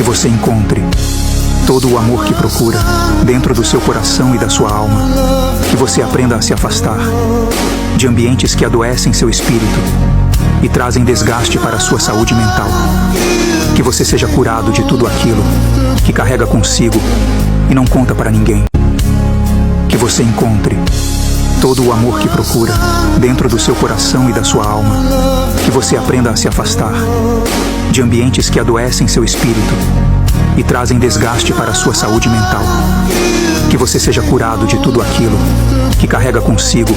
você encontre todo o amor que procura dentro do seu coração e da sua alma. Que você aprenda a se afastar de ambientes que adoecem seu espírito e trazem desgaste para a sua saúde mental. Que você seja curado de tudo aquilo que carrega consigo e não conta para ninguém. Que você encontre todo o amor que procura dentro do seu coração e da sua alma. Que você aprenda a se afastar de ambientes que adoecem seu espírito e trazem desgaste para a sua saúde mental. Que você seja curado de tudo aquilo que carrega consigo